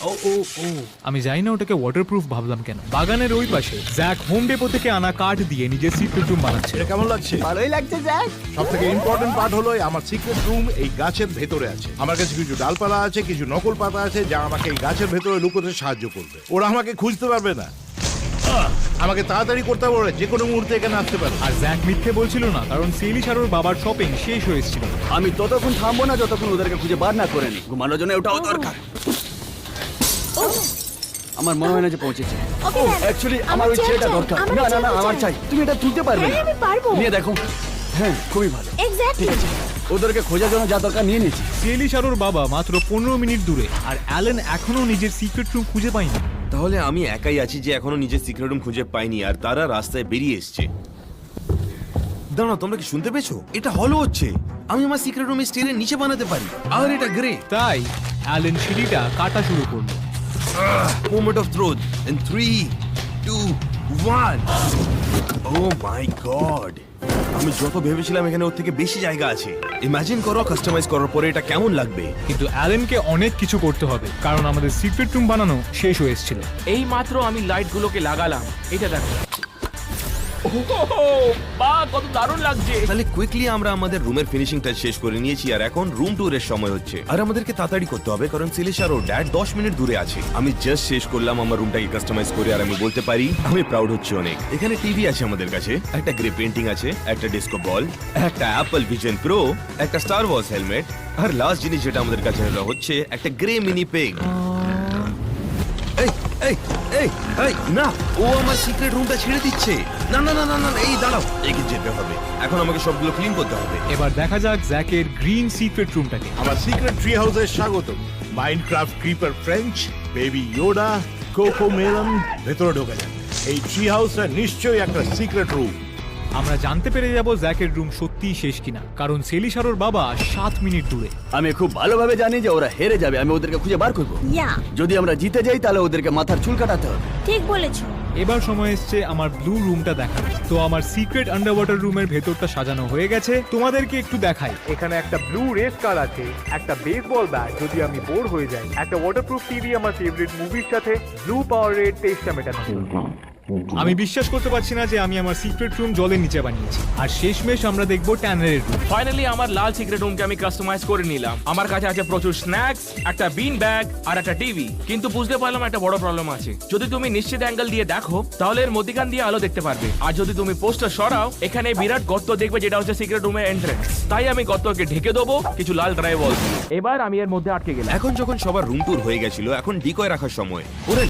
ও ও ও আমি জানি না ওটাকে ওয়াটারপ্রুফ ভাবলাম কেন। বাগানের ওই পাশে জ্যাক হোম ডেপো থেকে আনা কাঠ দিয়ে নিজের সিক্রেট রুম বানাচ্ছে। এটা কেমন লাগছে? ভালোই লাগছে জ্যাক। সব থেকে ইম্পর্টেন্ট পার্ট হলো আমার সিক্রেট রুম এই গাছের ভেতরে আছে। আমার কাছে কিছু ডালপালা আছে, কিছু নকল পাতা আছে যা আমাকে এই গাছের ভেতরে লুকোতে সাহায্য করবে। ওরা আমাকে খুঁজতে পারবে না। আমাকে তাড়াতাড়ি করতে হবে, যে কোনো মুহূর্তে এখানে আসতে পারে। আর জ্যাক মিথ্যে বলছিল না, কারণ সেলি সারোর বাবার শপিং শেষ হয়েছিল। আমি ততক্ষণ থামবো না যতক্ষণ ওদেরকে খুঁজে বার না করে নি। ঘুমানোর জন্য ওটাও দরকার। আমার মনে হয় না যে পৌঁছেছে। অ্যাকচুয়ালি আমার ওই চেয়ারটা দরকার। না না না, আমার চাই। তুমি এটা তুলতে পারবে না? আমি পারবো। নিয়ে দেখো। হ্যাঁ, খুবই ভালো। এক্স্যাক্টলি। ওদেরকে খোঁজার জন্য যা দরকার নিয়ে নিয়েছি। সেলি সারোর বাবা মাত্র 15 মিনিট দূরে, আর অ্যালেন এখনো নিজের সিক্রেট রুম খুঁজে পায়নি। তাহলে আমি একাই আছি যে এখনো নিজের সিক্রেট রুম খুঁজে পাইনি, আর তারা রাস্তায় বেরিয়ে এসছে। দাঁড়াও, তোমরা কি শুনতে পেয়েছো? এটা হলো হচ্ছে। আমি আমার সিক্রেট রুমে স্টিলের নিচে বানাতে পারি, আর এটা গ্রে। তাই অ্যালেন সিঁড়িটা কাটা শুরু করলো। Moment of truth in 3 2 1। Oh my god, আমি যত ভেবেছিলাম এখানে ওর থেকে বেশি জায়গা আছে। ইমাজিন করো কাস্টমাইজ করার পরে এটা কেমন লাগবে। কিন্তু অ্যালেনকে অনেক কিছু করতে হবে, কারণ আমাদের সিক্রেট রুম বানানো শেষ হয়ে এসেছিল। এই মাত্র আমি লাইটগুলোকে লাগালাম। এটা দেখো, বাহ কত দারুণ লাগছে। তাহলে কুইকলি আমরা আমাদের রুমের ফিনিশিং টাচ শেষ করে নিয়েছি, আর এখন রুম ট্যুরের সময় হচ্ছে। আর আমাদেরকে তাড়াতাড়ি করতে হবে, কারণ সিলিশার ও ড্যাড 10 মিনিট দূরে আছে। আমি জাস্ট শেষ করলাম আমার রুমটাকে কাস্টমাইজ করে, আর আমি বলতে পারি আমি প্রাউড হচ্ছি অনেক। এখানে টিভি আছে আমাদের কাছে, একটা গ্রে পেন্টিং আছে, একটা ডিস্কো বল, একটা অ্যাপল ভিশন প্রো, একটা স্টার ওয়ার্স হেলমেট, আর লাস্ট জিনিস যেটা আমাদের কাছে হচ্ছে একটা গ্রে মিনি পেগ। এই এই এই এই না, ও আমার সিক্রেট রুমটা ছেড়ে দিচ্ছে। না না না না না, এই দাঁড়াও, এগিয়ে যেতে হবে। এখন আমাকে সবগুলো ক্লিন করতে হবে। এবার দেখা যাক জ্যাকের গ্রিন সিক্রেট রুমটাকে। আমার সিক্রেট ট্রি হাউসে স্বাগত। Minecraft creeper French, baby Yoda, coco melon. ভেতরে ঢোকা যাক। এই ট্রি হাউসটা নিশ্চয়ই একটা সিক্রেট রুম। আমরা জানতে পেরে যাব জ্যাকের রুম সত্যিই শেষ কিনা, কারণ সেলি সারোর বাবা 7 মিনিট দূরে। আমি খুব ভালোভাবে জানি যে ওরা হেরে যাবে। আমি ওদেরকে খুঁজে বার করবো। ইয়া, যদি আমরা জিতে যাই তাহলে ওদেরকে মাথার চুল কাটাতে হবে। ঠিক বলেছো। এবার সময় এসছে আমার ব্লু রুমটা দেখার। তো আমার সিক্রেট আন্ডারওয়াটার রুমের ভেতরটা সাজানো হয়ে গেছে, তোমাদেরকে একটু দেখাই। এখানে একটা ব্লু রেস কার আছে, একটা বেসবল ব্যাট যদি আমি বোর হয়ে যাই, একটা ওয়াটারপ্রুফ টিভি আমার ফেভারিট মুভির সাথে, ব্লু পাওয়ার রেড তেষ্টা মেটানো। আমি বিশ্বাস করতে পারছি না যে আমি আমার সিক্রেট রুম জলের নিচে বানিয়েছি। আর শেষমেশ আমরা দেখবো ট্যানারের রুম। ফাইনালি আমার লাল সিক্রেট রুমকে আমি কাস্টমাইজ করে নিলাম। আমার কাছে আছে প্রচুর স্ন্যাক্স, একটা বিন ব্যাগ আর একটা টিভি। কিন্তু বুঝতে পারলাম একটা বড় প্রবলেম আছে। যদি তুমি নিশ্চিত অ্যাঙ্গেল দিয়ে দেখো তাহলে এর মধ্যিখান দিয়ে আলো দেখতে পারবে, আর যদি তুমি পোস্টার সরাও এখানে বিরাট গর্ত দেখবে, যেটা হচ্ছে সিক্রেট রুমের এন্ট্রেন্স। তাই আমি গর্তকে ঢেকে দেবো কিছু লাল ড্রাই ওয়াল। এবার আমি এর মধ্যে আটকে গেলাম। এখন যখন সবার রুম ট্যুর হয়ে গেছিল, এখন ডিকয় রাখার সময়। ওরা